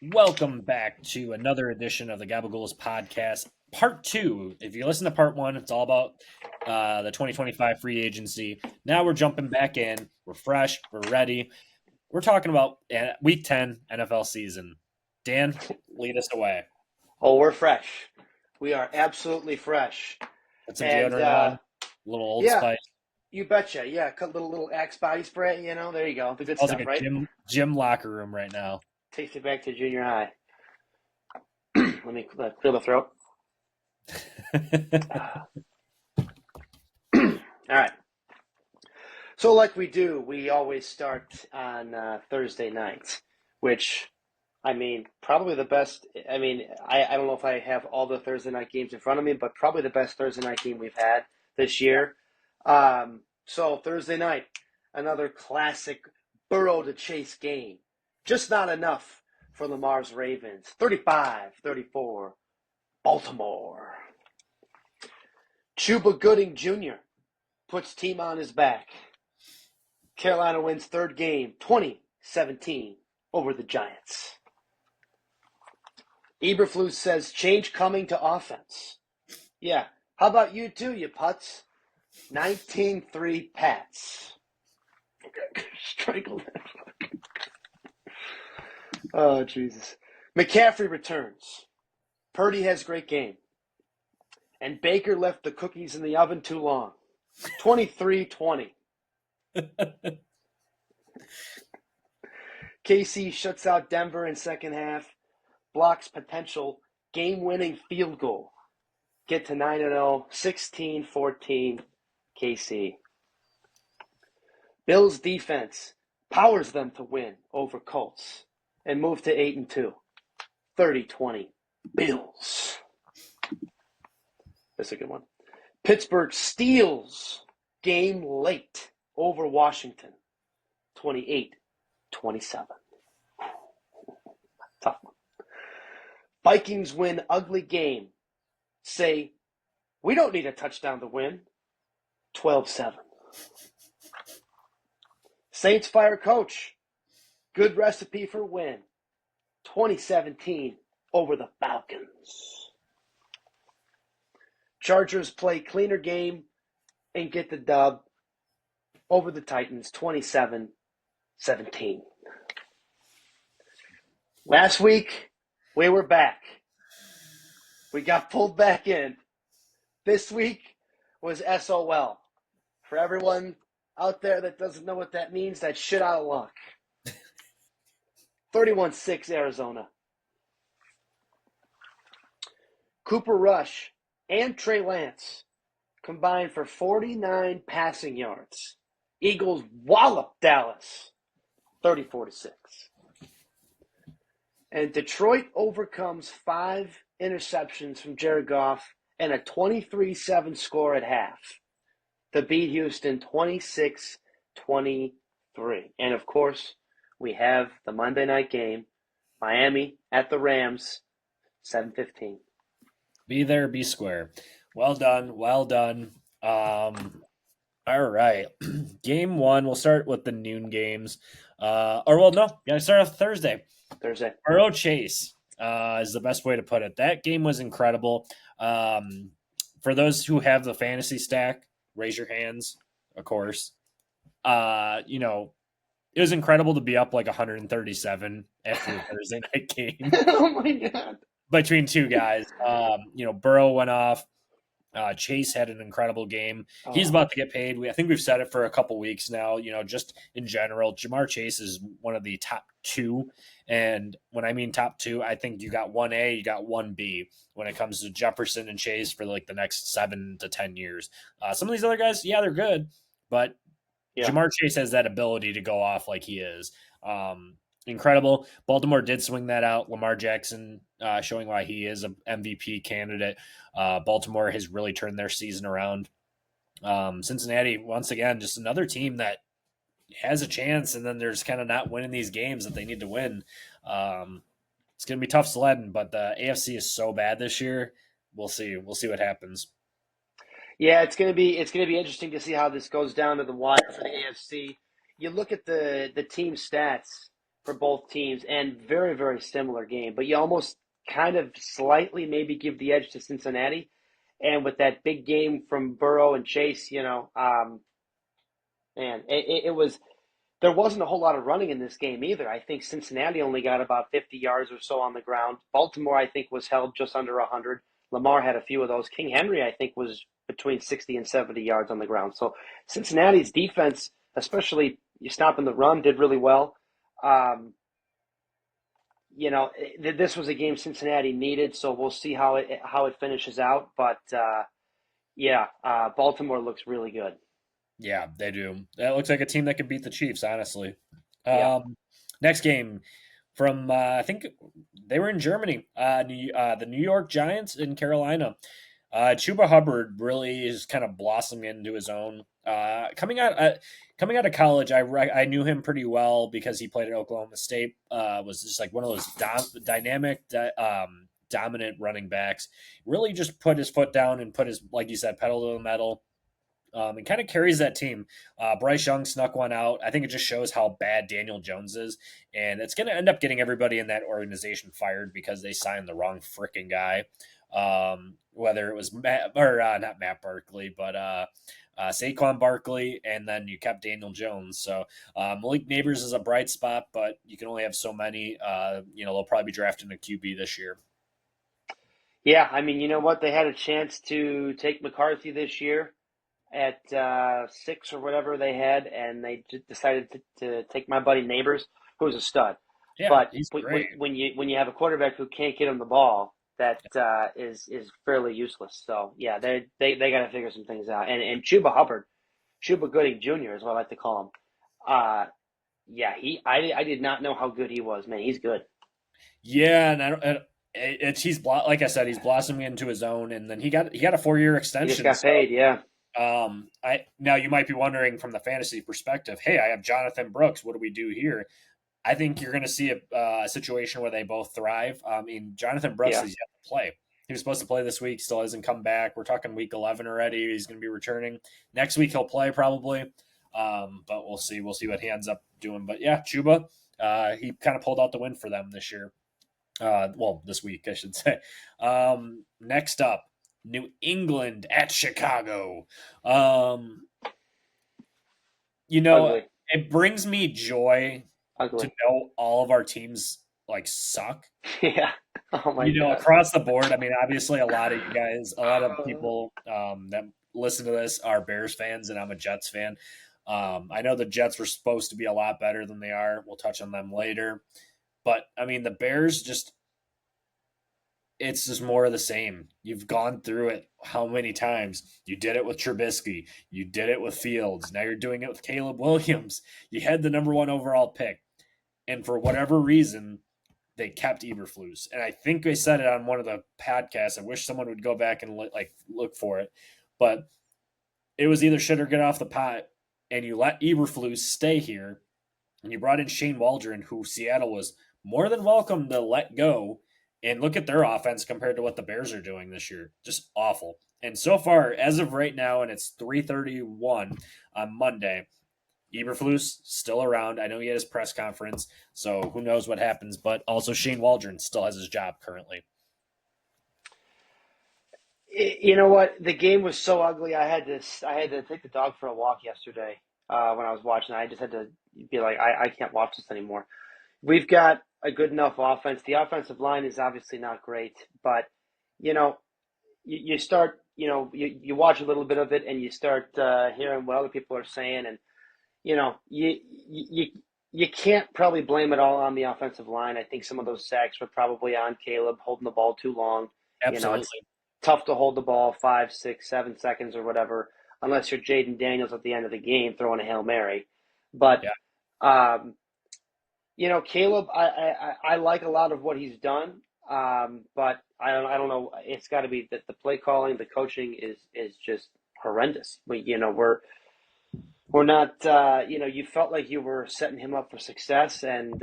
Welcome back to another edition of the Gabagools Podcast, Part 2. If you listen to Part 1, it's all about the 2025 free agency. Now we're jumping back in. We're fresh. We're ready. We're talking about Week 10 NFL season. Dan, lead us away. Oh, we're fresh. We are absolutely fresh. Put some And deodorant on, a little Old yeah, Spice. you betcha. Yeah, cut little Axe body spray. There you go. The good Smells stuff, like a right? gym locker room right now. Takes me back to junior high. Let me clear the throat. All right. So, like we do, we always start on Thursday nights, which, probably the best. I don't know if I have all the Thursday night games in front of me, but probably the best Thursday night game we've had this year. So, Thursday night, another classic Burrow to Chase game. Just not enough for Lamar's Ravens. 35-34, Baltimore. Cuba Gooding Jr. puts team on his back. Carolina wins third game, 20-17 over the Giants. Eberflus says change coming to offense. Yeah, how about you too, you putz? 19-3 Pats. Strangle that. Oh, Jesus. McCaffrey returns. Purdy has great game. And Baker left the cookies in the oven too long. 23-20. KC shuts out Denver in second half, blocks potential game-winning field goal. Get to 9-0, 16-14, KC. Bills defense powers them to win over Colts and move to 8-2. 30-20, Bills. That's a good one. Pittsburgh steals game late over Washington. 28-27. Tough one. Vikings win ugly game. Say, we don't need a touchdown to win. 12-7. Saints fire coach. Good recipe for win. 2017 over the Falcons. Chargers play cleaner game and get the dub over the Titans, 27-17. Last week, we were back. We got pulled back in. This week was SOL. For everyone out there that doesn't know what that means, that's shit out of luck. 31-6 Arizona. Cooper Rush and Trey Lance combined for 49 passing yards. Eagles wallop Dallas 34-6. And Detroit overcomes 5 interceptions from Jared Goff and a 23-7 score at half to beat Houston 26-23. And of course, we have the Monday night game, Miami at the Rams, 7:15. Be there, be square. Well done. Well done. All right. Game 1, we'll start with the noon games. Gotta start off Thursday. Burrow Chase is the best way to put it. That game was incredible. For those who have the fantasy stack, raise your hands, of course. It was incredible to be up like 137 after the Thursday night game. Oh my God. Between two guys. Burrow went off. Chase had an incredible game. He's about to get paid. I think we've said it for a couple weeks now. Just in general, Jamar Chase is one of the top 2. And when I mean top 2, I think you got 1A, you got 1B when it comes to Jefferson and Chase for like the next 7 to 10 years. Some of these other guys, yeah, they're good, but Jamar Chase has that ability to go off like he is. Incredible. Baltimore did swing that out. Lamar Jackson showing why he is an MVP candidate. Baltimore has really turned their season around. Cincinnati, once again, just another team that has a chance, and then they're just kind of not winning these games that they need to win. It's going to be tough sledding, but the AFC is so bad this year. We'll see. We'll see what happens. Yeah, it's gonna be interesting to see how this goes down to the wire for the AFC. You look at the team stats. for both teams and very, very similar game. But you almost kind of slightly maybe give the edge to Cincinnati. And with that big game from Burrow and Chase, man, it was there wasn't a whole lot of running in this game either. I think Cincinnati only got about 50 yards or so on the ground. Baltimore, I think, was held just under 100. Lamar had a few of those. King Henry, I think, was between 60 and 70 yards on the ground. So Cincinnati's defense, especially you stopping the run, did really well. Um, this was a game Cincinnati needed, so we'll see how it finishes out. But Baltimore looks really good. Yeah, they do. That looks like a team that could beat the Chiefs, honestly. Yeah. Next game from I think they were in Germany. The New York Giants in Carolina. Chuba Hubbard really is kind of blossoming into his own. Coming out of college, I knew him pretty well because he played at Oklahoma State. Was just like one of those dynamic, dominant running backs. Really just put his foot down and put his, like you said, pedal to the metal. And kind of carries that team. Bryce Young snuck one out. I think it just shows how bad Daniel Jones is. And it's going to end up getting everybody in that organization fired because they signed the wrong freaking guy. Whether it was not Matt Barkley, but Saquon Barkley, and then you kept Daniel Jones. So Malik Neighbors is a bright spot, but you can only have so many. They'll probably be drafting a QB this year. Yeah, I mean, you know what? They had a chance to take McCarthy this year at 6 or whatever they had, and they decided to take my buddy Neighbors, who's a stud. Yeah, but he's great. when you have a quarterback who can't get him the ball, that is fairly useless. So yeah, they got to figure some things out. And Chuba Hubbard, Chuba Gooding Jr. is what I like to call him. I did not know how good he was. Man, he's good. Yeah, and he's like I said, he's blossoming into his own, and then he got a 4-year extension. He just got paid, yeah. Now you might be wondering from the fantasy perspective, hey, I have Jonathan Brooks. What do we do here? I think you're going to see a situation where they both thrive. I mean, Jonathan Brooks is yet to play. He was supposed to play this week, still hasn't come back. We're talking week 11 already. He's going to be returning next week. He'll play probably, but we'll see. We'll see what he ends up doing. But yeah, Chuba, he kind of pulled out the win for them this year. This week I should say. Next up, New England at Chicago. Ugly. It brings me joy to know all of our teams suck. Yeah. Oh my God. Across the board. I mean, obviously a lot of you guys, a lot of people that listen to this are Bears fans, and I'm a Jets fan. I know the Jets were supposed to be a lot better than they are. We'll touch on them later. But I mean, the Bears it's just more of the same. You've gone through it how many times? You did it with Trubisky. You did it with Fields. Now you're doing it with Caleb Williams. You had the number 1 overall pick. And for whatever reason, they kept Eberflus. And I think they said it on one of the podcasts. I wish someone would go back and look for it. But it was either shit or get off the pot. And you let Eberflus stay here. And you brought in Shane Waldron, who Seattle was more than welcome to let go. And look at their offense compared to what the Bears are doing this year. Just awful. And so far, as of right now, and it's 3:31 on Monday, Eberflus still around. I know he had his press conference, so who knows what happens. But also Shane Waldron still has his job currently. You know what? The game was so ugly. I had to take the dog for a walk yesterday when I was watching. I just had to be like, I can't watch this anymore. We've got a good enough offense. The offensive line is obviously not great, but you start, you watch a little bit of it and you start hearing what other people are saying, and you can't probably blame it all on the offensive line. I think some of those sacks were probably on Caleb holding the ball too long. Absolutely. It's tough to hold the ball 5, 6, 7 seconds or whatever, unless you're Jaden Daniels at the end of the game throwing a Hail Mary. But Caleb, I like a lot of what he's done, but I don't know. It's got to be that the play calling, the coaching is just horrendous. We're not. You felt like you were setting him up for success, and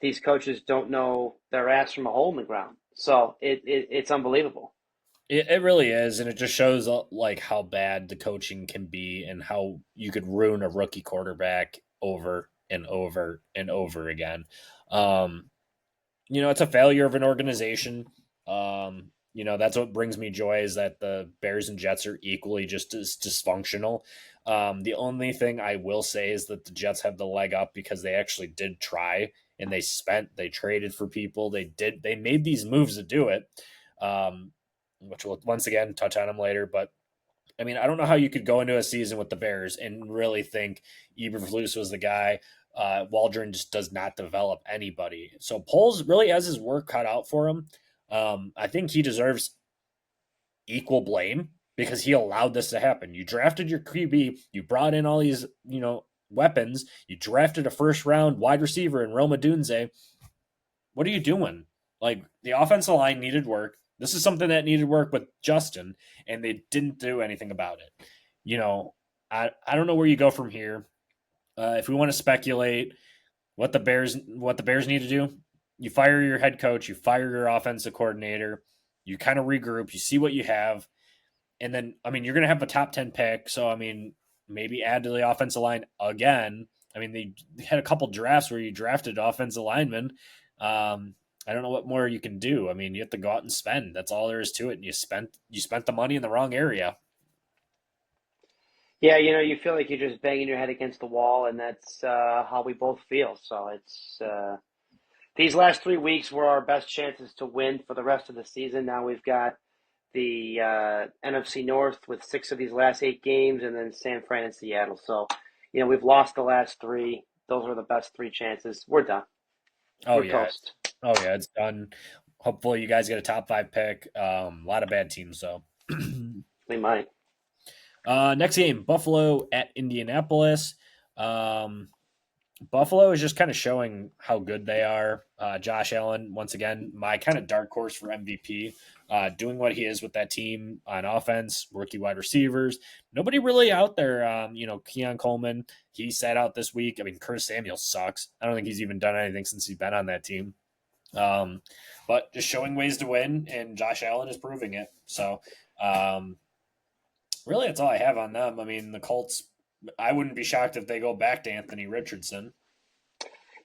these coaches don't know their ass from a hole in the ground. So it's unbelievable. It really is, and it just shows how bad the coaching can be, and how you could ruin a rookie quarterback over and over and over again. It's a failure of an organization. That's what brings me joy is that the Bears and Jets are equally just as dysfunctional. The only thing I will say is that the Jets have the leg up because they actually did try and they traded for people. They made these moves to do it, which we'll once again touch on them later. But I mean, I don't know how you could go into a season with the Bears and really think Eberflus was the guy. Waldron just does not develop anybody. So Poles really has his work cut out for him. I think he deserves equal blame because he allowed this to happen. You drafted your QB, you brought in all these, weapons, you drafted a first round wide receiver in Roma Dunze. What are you doing? Like, the offensive line needed work. This is something that needed work with Justin, and they didn't do anything about it. I don't know where you go from here. If we want to speculate what the Bears need to do, you fire your head coach, you fire your offensive coordinator, you kind of regroup, you see what you have, and then you're going to have a top 10 pick, so maybe add to the offensive line again. They had a couple drafts where you drafted offensive linemen. I don't know what more you can do. You have to go out and spend. That's all there is to it. And you spent the money in the wrong area. Yeah, you feel like you're just banging your head against the wall, and that's how we both feel. So it's these last 3 weeks were our best chances to win for the rest of the season. Now we've got the NFC North with 6 of these last 8 games, and then San Fran and Seattle. So, we've lost the last 3. Those are the best 3 chances. We're done. We're toast. Oh yeah, it's done. Hopefully, you guys get a top 5 pick. A lot of bad teams, so we might. Next game, Buffalo at Indianapolis. Buffalo is just kind of showing how good they are. Josh Allen, once again, my kind of dark horse for MVP, doing what he is with that team on offense, rookie wide receivers. Nobody really out there. Keon Coleman, he sat out this week. Curtis Samuel sucks. I don't think he's even done anything since he's been on that team. But just showing ways to win, and Josh Allen is proving it. So, really, that's all I have on them. The Colts, I wouldn't be shocked if they go back to Anthony Richardson.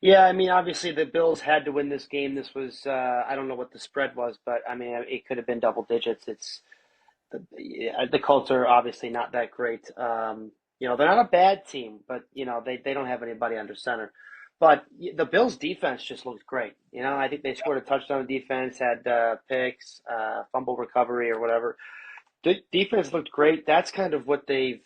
Yeah, obviously the Bills had to win this game. This was, I don't know what the spread was, but it could have been double digits. The Colts are obviously not that great. They're not a bad team, but they don't have anybody under center. But the Bills' defense just looked great. I think they scored a touchdown defense, had picks, fumble recovery or whatever. The defense looked great. That's kind of what they've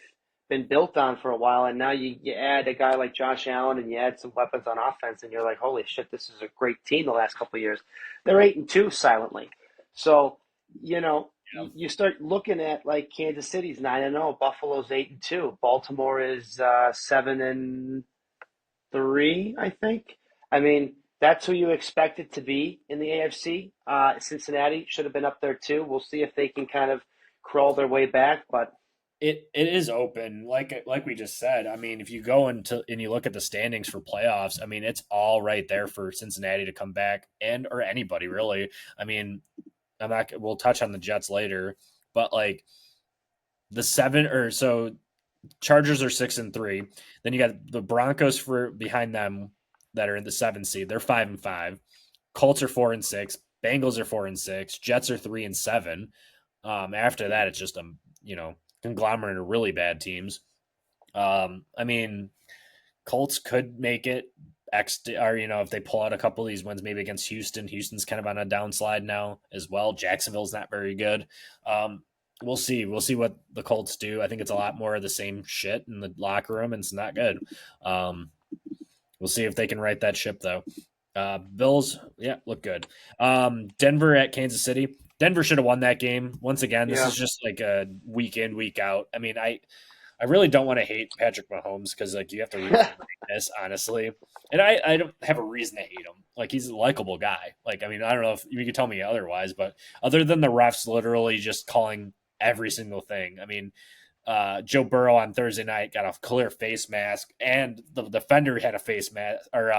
been built on for a while, and now you add a guy like Josh Allen and you add some weapons on offense, and you're like, holy shit, this is a great team the last couple of years. They're 8-2 silently. So, you start looking at like Kansas City's 9-0, Buffalo's 8-2, Baltimore is 7-3, I think. That's who you expect it to be in the AFC. Cincinnati should have been up there too. We'll see if they can kind of crawl their way back, but it is open, like we just said. If you go and you look at the standings for playoffs, it's all right there for Cincinnati to come back or anybody really. We'll touch on the Jets later, but like the Chargers are 6-3. Then you got the Broncos for behind them that are in the 7th seed. They're 5-5. Colts are 4-6. Bengals are 4-6. Jets are 3-7. After that, it's just conglomerate of really bad teams. Colts could make it if they pull out a couple of these wins, maybe against Houston. Houston's kind of on a downslide now as well. Jacksonville's not very good. We'll see. We'll see what the Colts do. I think it's a lot more of the same shit in the locker room, and it's not good. We'll see if they can right that ship, though. Bills, look good. Denver at Kansas City. Denver should have won that game. Once again, this is just like a week in, week out. I really don't want to hate Patrick Mahomes because you have to root for this, honestly. And I don't have a reason to hate him. He's a likable guy. I don't know if you could tell me otherwise, but other than the refs literally just calling every single thing. Joe Burrow on Thursday night got a clear face mask, and the defender had a face mask, or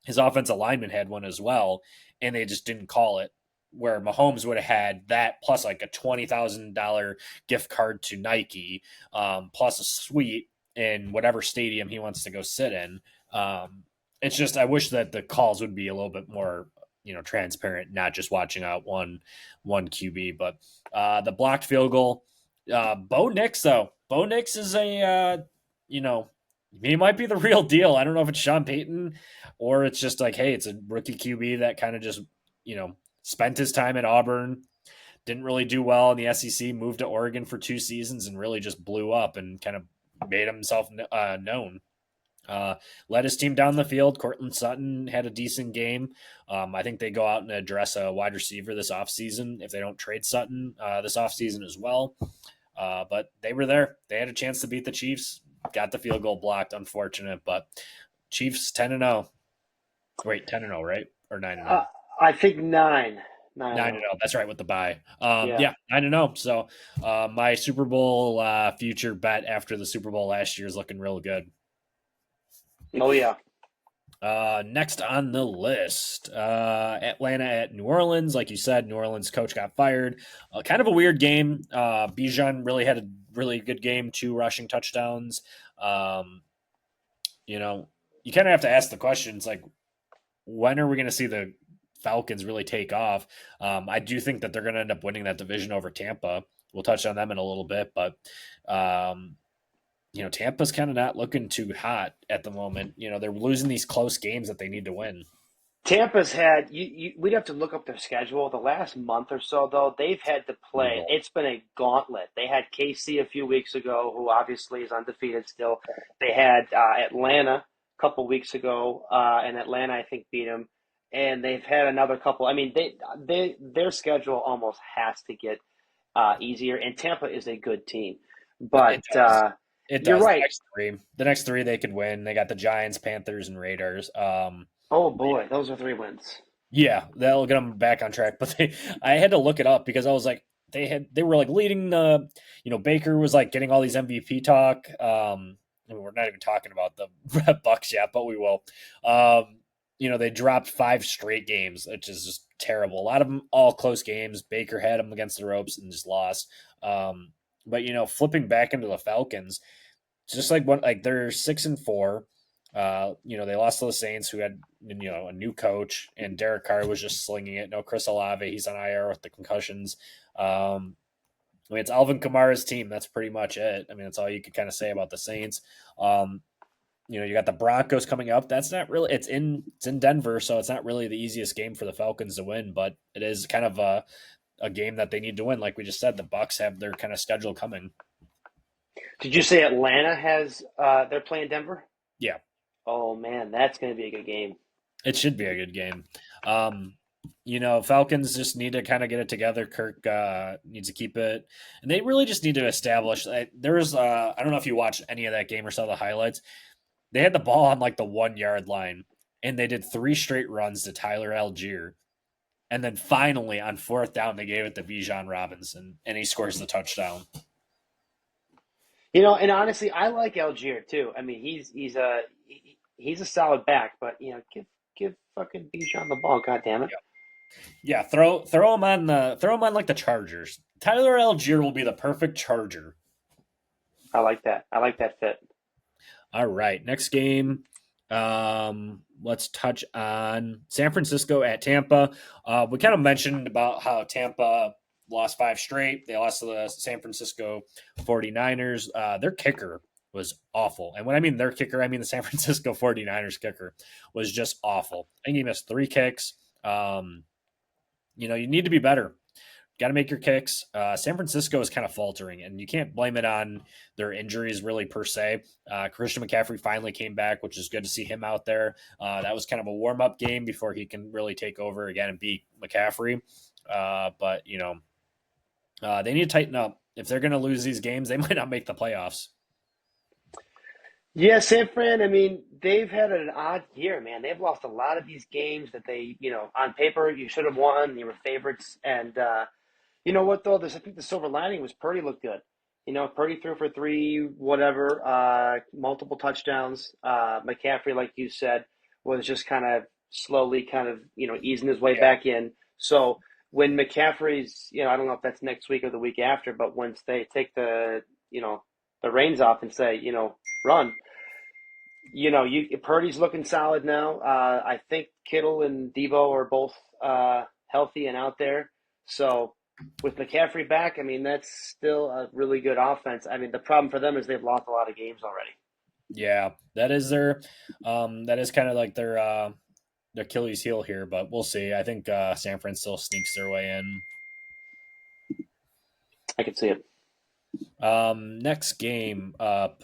his offensive lineman had one as well, and they just didn't call it. Where Mahomes would have had that plus like a $20,000 gift card to Nike, plus a suite in whatever stadium he wants to go sit in. Um, it's just I wish that the calls would be a little bit more transparent, not just watching out one QB. But the blocked field goal, Bo Nix though. Bo Nix is you know he might be the real deal. I don't know if it's Sean Payton or it's just like, hey, it's a rookie QB that kind of just spent his time at Auburn, didn't really do well in the SEC, moved to Oregon for 2 seasons, and really just blew up and kind of made himself known. Led his team down the field. Cortland Sutton had a decent game. I think they go out and address a wide receiver this offseason if they don't trade Sutton this offseason as well. But they were there. They had a chance to beat the Chiefs. Got the field goal blocked. Unfortunate, but Chiefs 10-0. Wait, 10-0, right? Or 9-0? I think 9-0. That's right, with the bye. Yeah. Yeah, 9-0. So my Super Bowl future bet after the Super Bowl last year is looking real good. Oh yeah. Next on the list, Atlanta at New Orleans. Like you said, New Orleans coach got fired. Kind of a weird game. Bijan really had a really good game, 2 rushing touchdowns. You kind of have to ask the questions like, when are we going to see the Falcons really take off? I do think that they're going to end up winning that division over Tampa. We'll touch on them in a little bit, but Tampa's kind of not looking too hot at the moment. They're losing these close games that they need to win. Tampa's had we'd have to look up their schedule. The last month or so, though, they've had to play. It's been a gauntlet. They had KC a few weeks ago, who obviously is undefeated still. They had Atlanta a couple weeks ago, and Atlanta I think beat them. And they've had another couple. I mean, their schedule almost has to get easier. And Tampa is a good team, but it does. You're right. The next three they could win. They got the Giants, Panthers, and Raiders. Oh boy, those are 3 wins. Yeah, that'll get them back on track. But I had to look it up because I was like, they were like leading the, Baker was like getting all these MVP talk. We're not even talking about the Bucks yet, but we will. They dropped 5 straight games, which is just terrible. A lot of them all close games. Baker had them against the ropes and just lost. But flipping back into the Falcons, just like they're 6-4. They lost to the Saints, who had a new coach, and Derek Carr was just slinging it. No Chris Olave, he's on IR with the concussions. It's Alvin Kamara's team. That's pretty much it. I mean, that's all you could kind of say about the Saints. You got the Broncos coming up. That's not really. It's in Denver, so it's not really the easiest game for the Falcons to win, but it is kind of a game that they need to win. Like we just said, the Bucks have their kind of schedule coming. Did you say Atlanta has? They're playing Denver? Yeah. Oh man, that's going to be a good game. It should be a good game. Falcons just need to kind of get it together. Kirk needs to keep it, and they really just need to establish. There was I don't know if you watched any of that game or saw the highlights. They had the ball on like the 1-yard line, and they did 3 straight runs to Tyler Algier, and then finally on 4th down they gave it to Bijan Robinson, and he scores the touchdown. And honestly, I like Algier too. I mean, he's a solid back, but give fucking Bijan the ball, God damn it. Yeah, throw him on like the Chargers. Tyler Algier will be the perfect Charger. I like that. I like that fit. All right, next game. Let's touch on San Francisco at Tampa. We kind of mentioned about how Tampa lost 5 straight. They lost to the San Francisco 49ers. Their kicker was awful. And when I mean their kicker, I mean the San Francisco 49ers kicker was just awful. I think he missed 3 kicks. You need to be better. Got to make your kicks. San Francisco is kind of faltering, and you can't blame it on their injuries really per se. Christian McCaffrey finally came back, which is good to see him out there. That was kind of a warm-up game before he can really take over again and beat McCaffrey. But they need to tighten up. If they're going to lose these games, they might not make the playoffs. Yeah, San Fran, I mean, they've had an odd year, man. They've lost a lot of these games that they, on paper, you should have won. You were favorites. And you know what, though? I think the silver lining was Purdy looked good. Purdy threw for 3, multiple touchdowns. McCaffrey, like you said, was just kind of slowly easing his way back in. So when McCaffrey's, I don't know if that's next week or the week after, but once they take the reins off and say, run, Purdy's looking solid now. I think Kittle and Debo are both healthy and out there. So with McCaffrey back, I mean that's still a really good offense. I mean the problem for them is they've lost a lot of games already. Yeah, that is that is kind of like their Achilles heel here, but we'll see. I think San Fran still sneaks their way in. I can see it. Next game up.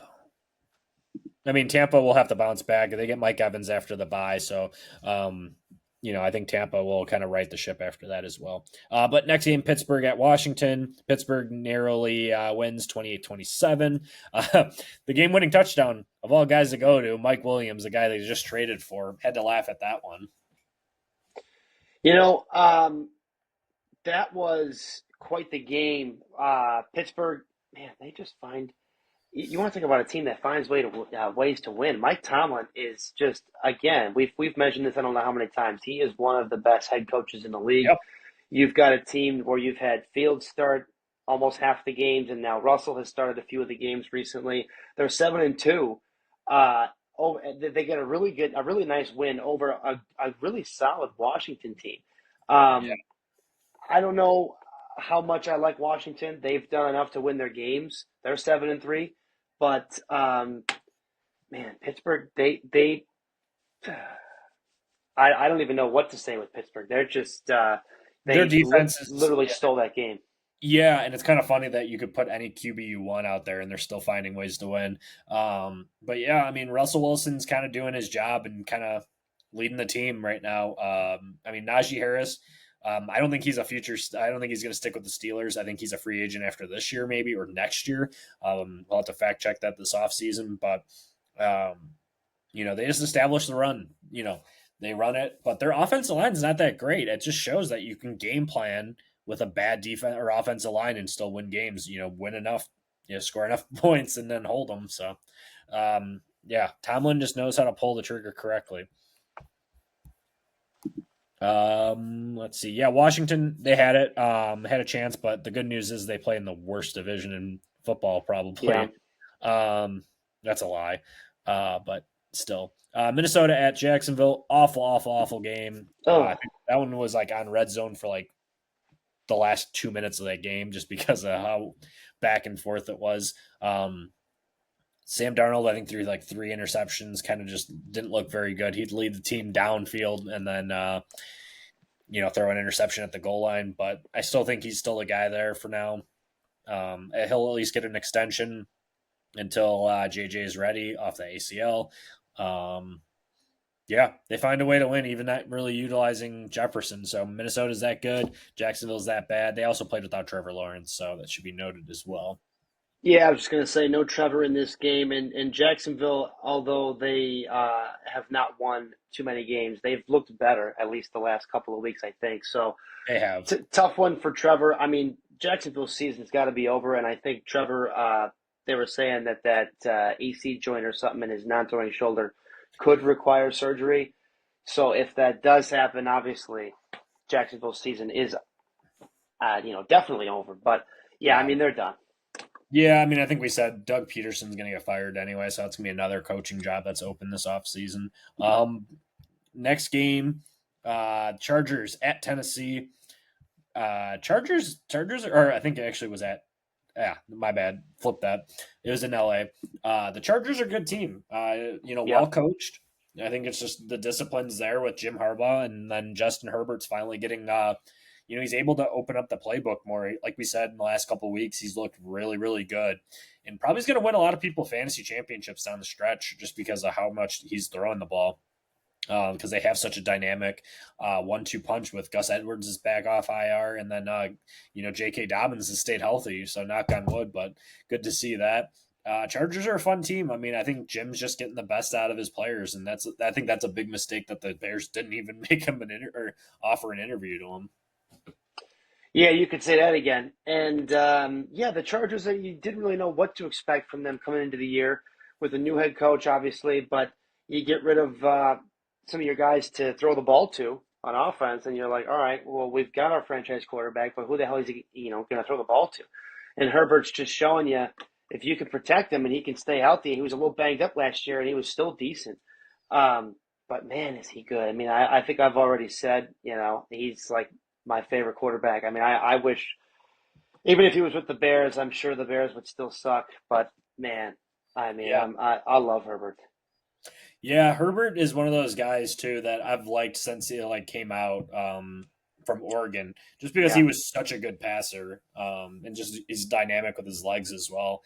I mean, Tampa will have to bounce back. They get Mike Evans after the bye, so I think Tampa will kind of right the ship after that as well. But next game, Pittsburgh at Washington. Pittsburgh narrowly wins 28-27. The game-winning touchdown of all guys to go to Mike Williams, the guy they just traded for, had to laugh at that one. You know, that was quite the game. Pittsburgh, man, they just find. You want to think about a team that finds ways to win. Mike Tomlin is just, again, we've mentioned this I don't know how many times. He is one of the best head coaches in the league. Yep. You've got a team where you've had Fields start almost half the games, and now Russell has started a few of the games recently. They're 7-2. They get a really nice win over a really solid Washington team. Yeah. I don't know how much I like Washington. They've done enough to win their games. They're 7-3, but man, Pittsburgh. I don't even know what to say with Pittsburgh. They're just Their defense literally stole that game. Yeah, and it's kind of funny that you could put any QB you want out there and they're still finding ways to win. But yeah, I mean, Russell Wilson's kind of doing his job and kind of leading the team right now. I mean, Najee Harris, I don't think he's a future. I don't think he's going to stick with the Steelers. I think he's a free agent after this year, maybe, or next year. I'll have to fact check that this offseason. But, they just established the run. They run it, but their offensive line is not that great. It just shows that you can game plan with a bad defense or offensive line and still win games, win enough, score enough points and then hold them. So, Tomlin just knows how to pull the trigger correctly. Let's see. Yeah, Washington, they had it, had a chance, but the good news is they play in the worst division in football, probably. Yeah. That's a lie. But still. Minnesota at Jacksonville, awful game. I think that one was like on red zone for like the last 2 minutes of that game just because of how back and forth it was. Sam Darnold, I think, threw like 3 interceptions, kind of just didn't look very good. He'd lead the team downfield and then, throw an interception at the goal line. But I still think he's still a guy there for now. He'll at least get an extension until JJ is ready off the ACL. They find a way to win, even not really utilizing Jefferson. So Minnesota's that good. Jacksonville's that bad. They also played without Trevor Lawrence, so that should be noted as well. Yeah, I was just going to say no Trevor in this game. And Jacksonville, although they have not won too many games, they've looked better, at least the last couple of weeks, I think. So they have. Tough one for Trevor. I mean, Jacksonville's season's got to be over, and I think Trevor, they were saying that AC joint or something in his non-throwing shoulder could require surgery. So if that does happen, obviously, Jacksonville's season is, definitely over. But, I mean, they're done. Yeah, I mean, I think we said Doug Peterson's going to get fired anyway, so that's going to be another coaching job that's open this offseason. Next game, Chargers at Tennessee. Chargers, or I think it actually was my bad. Flip that. It was in LA. The Chargers are a good team. Well coached. I think it's just the discipline's there with Jim Harbaugh, and then Justin Herbert's finally getting he's able to open up the playbook more. Like we said in the last couple of weeks, he's looked really, really good. And probably is going to win a lot of people fantasy championships down the stretch just because of how much he's throwing the ball. Because they have such a dynamic 1-2 punch with Gus Edwards is back off IR, and then J.K. Dobbins has stayed healthy, so knock on wood, but good to see that. Chargers are a fun team. I mean, I think Jim's just getting the best out of his players, and I think that's a big mistake that the Bears didn't even make him or offer an interview to him. Yeah, you could say that again. And the Chargers, you didn't really know what to expect from them coming into the year with a new head coach, obviously, but you get rid of some of your guys to throw the ball to on offense, and you're like, all right, well, we've got our franchise quarterback, but who the hell is he, going to throw the ball to? And Herbert's just showing you if you can protect him and he can stay healthy, he was a little banged up last year and he was still decent. But man, is he good? I mean, I think I've already said, he's like my favorite quarterback. I mean, I wish, even if he was with the Bears, I'm sure the Bears would still suck. But man, I mean, Yeah. I love Herbert. Yeah, Herbert is one of those guys too that I've liked since he came out from Oregon, just because he Yeah. was such a good passer, and just he's dynamic with his legs as well.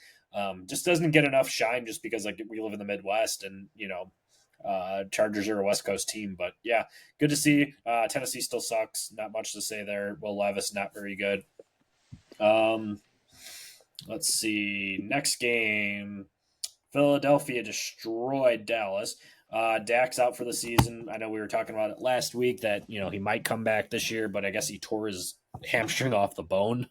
Just doesn't get enough shine just because we live in the Midwest and Chargers are a West Coast team. But yeah, good to see. Tennessee still sucks. Not much to say there. Will Levis not very good. Um, let's see. Next game. Philadelphia destroyed Dallas. Dak's out for the season. I know we were talking about it last week that he might come back this year, but I guess he tore his hamstring off the bone.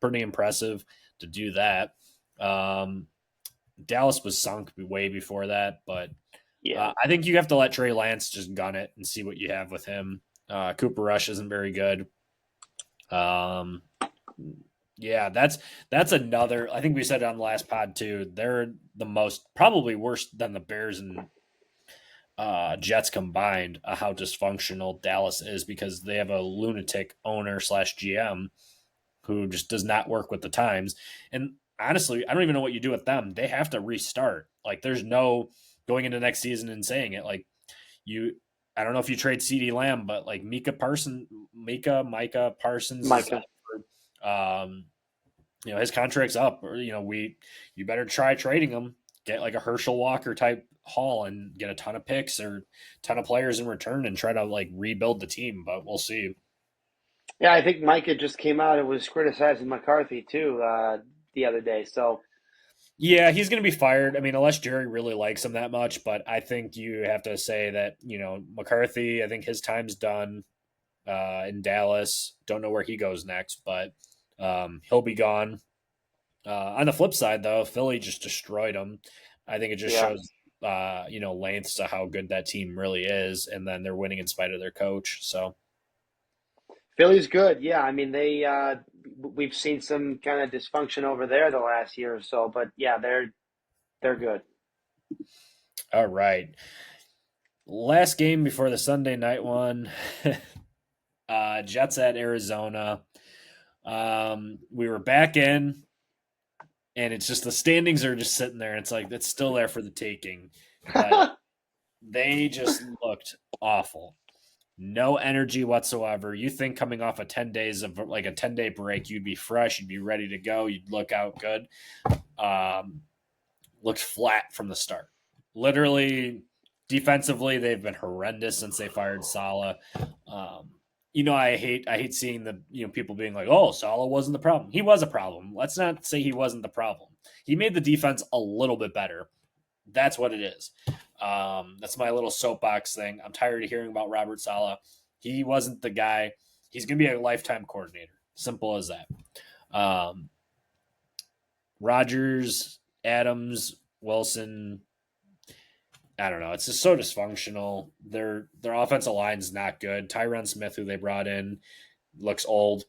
Pretty impressive to do that. Dallas was sunk way before that, but Yeah. I think you have to let Trey Lance just gun it and see what you have with him. Cooper Rush isn't very good. Yeah, that's another. I think we said it on the last pod too. They're the most probably worse than the Bears and Jets combined. How dysfunctional Dallas is because they have a lunatic owner slash GM who just does not work with the times. And honestly, I don't even know what you do with them. They have to restart. Like, there's no going into next season and saying it. Like, you, I don't know if you trade CD Lamb, but like Micah Parsons is Micah. up for, his contract's up. Or you better try trading him. Get like a Herschel Walker type haul and get a ton of picks or ton of players in return and try to like rebuild the team. But we'll see. Yeah, I think Micah just came out and was criticizing McCarthy too the other day. So Yeah, he's going to be fired. I mean, unless Jerry really likes him that much, but I think you have to say that McCarthy. I think his time's done in Dallas. Don't know where he goes next, but he'll be gone. On the flip side, though, Philly just destroyed him. I think it just yeah, shows lengths to how good that team really is, and then they're winning in spite of their coach. So Philly's good. Yeah, I mean we've seen some kind of dysfunction over there the last year or so, but yeah, they're good. all right, last game before the Sunday night one. Jets at Arizona. We were back in, and it's just the standings are just sitting there. It's like it's still there for the taking, but they just looked awful. No energy whatsoever. You think coming off a 10 days of like a 10-day break, you'd be fresh, you'd be ready to go, you'd look out good. Looked flat from the start. Literally, defensively, they've been horrendous since they fired Saleh. I hate seeing the people being like, "Oh, Saleh wasn't the problem." He was a problem. Let's not say he wasn't the problem. He made the defense a little bit better. That's what it is. That's my little soapbox thing. I'm tired of hearing about Robert Saleh. He wasn't the guy. He's going to be a lifetime coordinator. Simple as that. Rodgers, Adams, Wilson. I don't know. It's just so dysfunctional. Their offensive line's not good. Tyron Smith, who they brought in, looks old.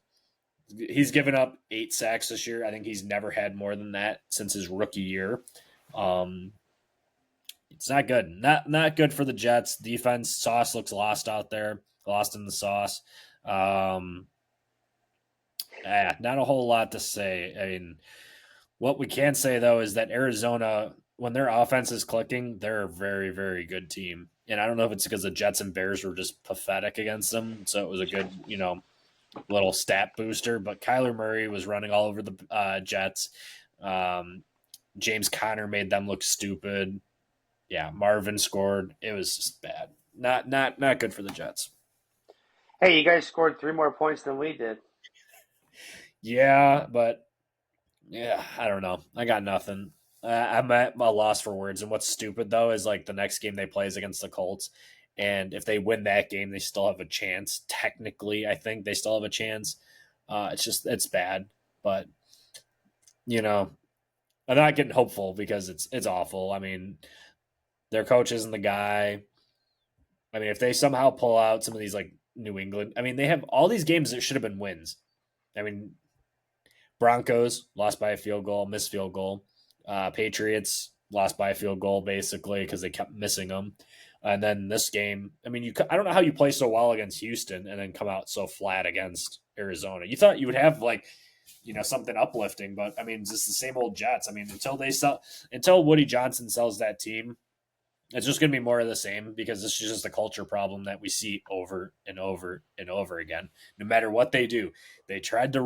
He's given up 8 sacks this year. I think he's never had more than that since his rookie year. It's not good. Not good for the Jets. Defense, Sauce looks lost out there. Lost in the sauce. Not a whole lot to say. I mean, what we can say, though, is that Arizona, when their offense is clicking, they're a very, very good team. And I don't know if it's because the Jets and Bears were just pathetic against them. So it was a good, little stat booster. But Kyler Murray was running all over the Jets. James Conner made them look stupid. Yeah, Marvin scored. It was just bad. Not good for the Jets. Hey, you guys scored 3 more points than we did. Yeah, but yeah, I don't know. I got nothing. I'm at a loss for words. And what's stupid though is like the next game they play is against the Colts, and if they win that game, they still have a chance. Technically, I think they still have a chance. It's bad, but I'm not getting hopeful because it's awful. I mean, their coach isn't the guy. I mean, if they somehow pull out some of these like New England, I mean, they have all these games that should have been wins. I mean, Broncos lost by a field goal, missed field goal. Patriots lost by a field goal basically because they kept missing them. And then this game, I mean, I don't know how you play so well against Houston and then come out so flat against Arizona. You thought you would have like, something uplifting, but I mean, it's just the same old Jets. I mean, until Woody Johnson sells that team, it's just going to be more of the same because this is just a culture problem that we see over and over and over again. No matter what they do, they tried to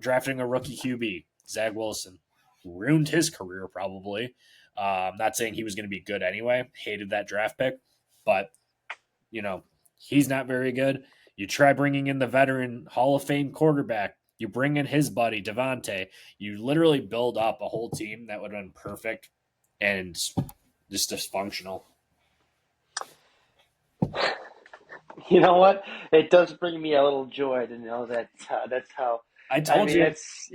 drafting a rookie QB, Zach Wilson, ruined his career probably. Not saying he was going to be good anyway. Hated that draft pick, but he's not very good. You try bringing in the veteran Hall of Fame quarterback. You bring in his buddy Devontae. You literally build up a whole team that would have been perfect, and just dysfunctional. You know what? It does bring me a little joy to know that that's how. I I told mean, you. it's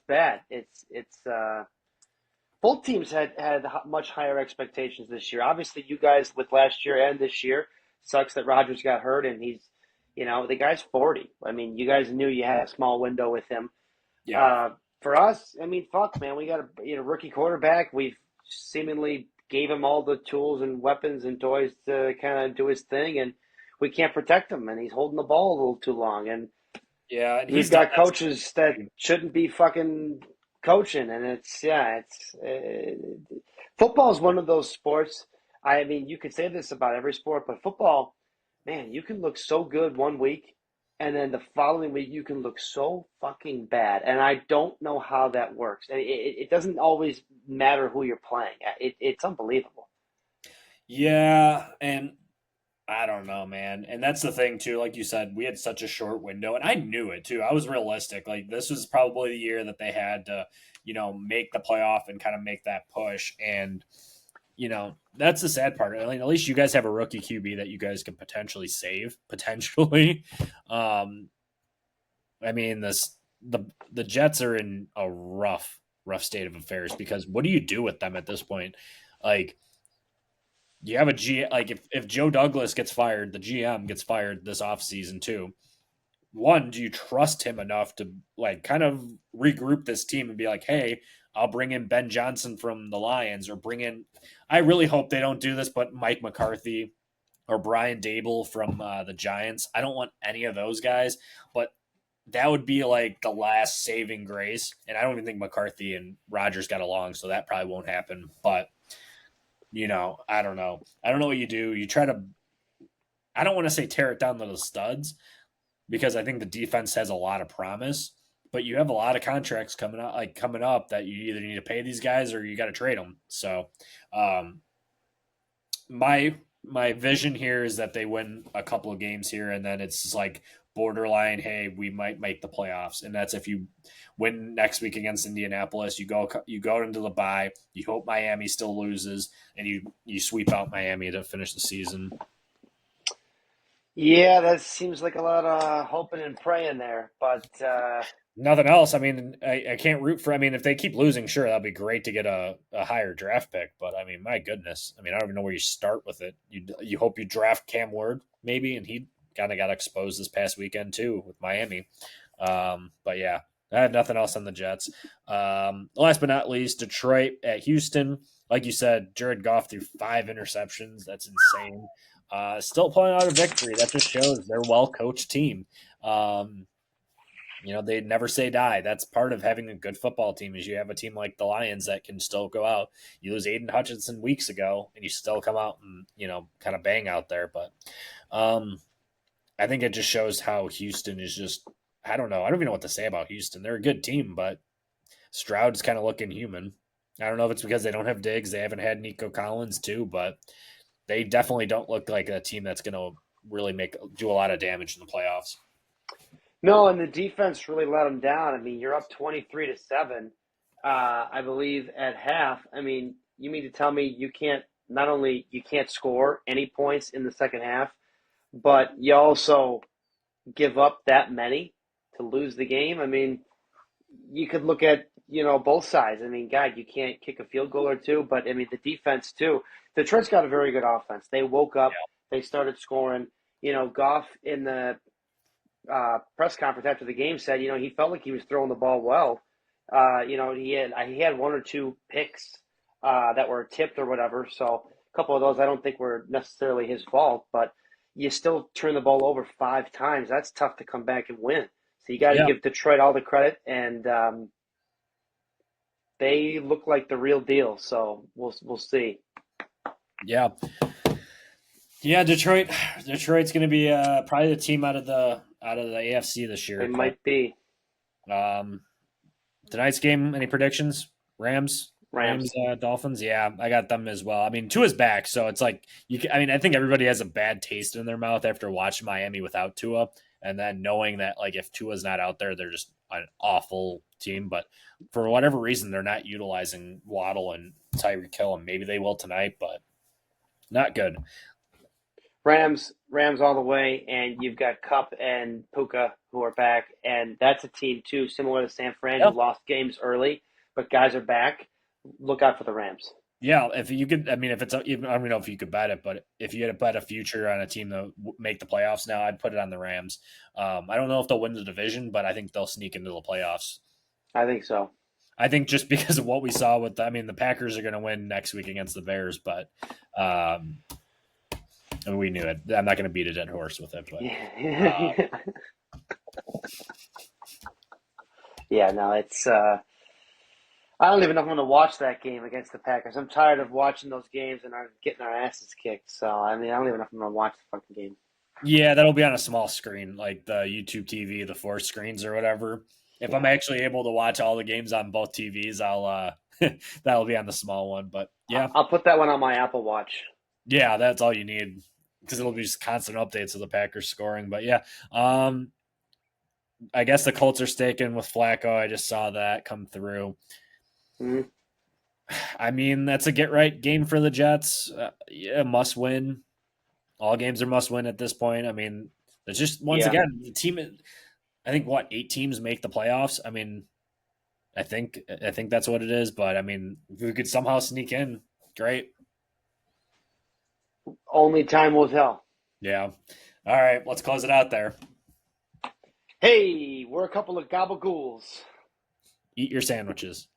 bad. Both teams had much higher expectations this year. Obviously, you guys with last year and this year sucks that Rodgers got hurt, and the guy's 40. I mean, you guys knew you had a small window with him. Yeah. For us, I mean, fuck, man, we got a rookie quarterback. We've seemingly gave him all the tools and weapons and toys to kind of do his thing, and we can't protect him, and he's holding the ball a little too long, and Yeah, and we've he's done got that. coaches that shouldn't be fucking coaching, and football is one of those sports. I mean, you could say this about every sport, but football, man, you can look so good one week, and then the following week you can look so fucking bad. And I don't know how that works. And it doesn't always matter who you're playing. It's unbelievable. Yeah, and I don't know, man. And that's the thing too. Like you said, we had such a short window, and I knew it too. I was realistic. Like this was probably the year that they had to, make the playoff and kind of make that push. And that's the sad part. I mean, at least you guys have a rookie QB that you guys can potentially save. Potentially, I mean, the Jets are in a rough state of affairs because what do you do with them at this point? Like you have like if Joe Douglas gets fired, the GM gets fired this offseason too. One, do you trust him enough to like kind of regroup this team and be like, hey, I'll bring in Ben Johnson from the Lions or bring in I really hope they don't do this, but Mike McCarthy or Brian Dable from the Giants. I don't want any of those guys, but that would be like the last saving grace. And I don't even think McCarthy and Rodgers got along, so that probably won't happen. But I don't know. I don't know what you do. You try to. I don't want to say tear it down to the studs because I think the defense has a lot of promise, but you have a lot of contracts coming up that you either need to pay these guys or you got to trade them. So, my vision here is that they win a couple of games here, and then it's just like borderline. Hey, we might make the playoffs, and that's if you win next week against Indianapolis. You go into the bye. You hope Miami still loses, and you sweep out Miami to finish the season. Yeah, that seems like a lot of hoping and praying there, but Nothing else. I mean, I can't root for. I mean, if they keep losing, sure, that'd be great to get a higher draft pick. But I mean, my goodness, I mean, I don't even know where you start with it. You hope you draft Cam Ward maybe, and he kind of got exposed this past weekend too with Miami. But yeah, I have nothing else on the Jets. Last but not least, Detroit at Houston. Like you said, Jared Goff threw 5 interceptions. That's insane. Still pulling out a victory. That just shows they're a well coached team. They never say die. That's part of having a good football team is you have a team like the Lions that can still go out. You lose Aiden Hutchinson weeks ago, and you still come out and, kind of bang out there. But I think it just shows how Houston is just, I don't know. I don't even know what to say about Houston. They're a good team, but Stroud's kind of looking human. I don't know if it's because they don't have Diggs. They haven't had Nico Collins too, but they definitely don't look like a team that's going to really do a lot of damage in the playoffs. no, and the defense really let them down. I mean, you're up 23-7, I believe, at half. I mean, you mean to tell me you can't not only you can't score any points in the second half, but you also give up that many to lose the game? I mean, you could look at both sides. I mean, God, you can't kick a field goal or two, but I mean the defense too. Detroit's got a very good offense. They woke up, they started scoring. Goff in the press conference after the game said, he felt like he was throwing the ball well. He had one or two picks that were tipped or whatever. So a couple of those I don't think were necessarily his fault, but you still turn the ball over 5 times. That's tough to come back and win. So you got to Yeah, give Detroit all the credit, and they look like the real deal. So we'll see. yeah, yeah. Detroit's going to be probably the team out of the AFC this They year. But might be um, tonight's game, any predictions? Rams, Rams. Dolphins. Yeah, I got them as well. I mean, Tua's back, so it's like I mean, I think everybody has a bad taste in their mouth after watching Miami without Tua, and then knowing that like if Tua's not out there, they're just an awful team. But for whatever reason, they're not utilizing Waddle and Tyreek Hill, and maybe they will tonight, but not good. Rams all the way, and you've got Cup and Puka who are back, and that's a team too, similar to San Fran, who Yep. lost games early, but guys are back. Look out for the Rams. Yeah, if you could, I mean, if it's, even, I don't know if you could bet it, but if you had to bet a future on a team to make the playoffs now, I'd put it on the Rams. I don't know if they'll win the division, but I think they'll sneak into the playoffs. I think so. I think just because of what we saw with, I mean, the Packers are going to win next week against the Bears, but and we knew it. I'm not going to beat a dead horse with it, but Yeah, no, it's. I don't even know if I'm going to watch that game against the Packers. I'm tired of watching those games and getting our asses kicked. So I mean, I don't even know if I'm going to watch the fucking game. yeah, that'll be on a small screen, like the YouTube TV, the 4 screens or whatever. If I'm actually able to watch all the games on both TVs, I'll that'll be on the small one. But yeah, I'll put that one on my Apple Watch. yeah, that's all you need because it'll be just constant updates of the Packers scoring. But yeah, I guess the Colts are staking with Flacco. I just saw that come through. Mm-hmm. I mean, that's a get right game for the Jets. Yeah, must win. All games are must win at this point. I mean, it's just once again the team. I think 8 teams make the playoffs. I mean, I think that's what it is. But I mean, if we could somehow sneak in, great. Only time will tell. Yeah. All right, let's close it out there. Hey, we're a couple of Gabagools. Eat your sandwiches.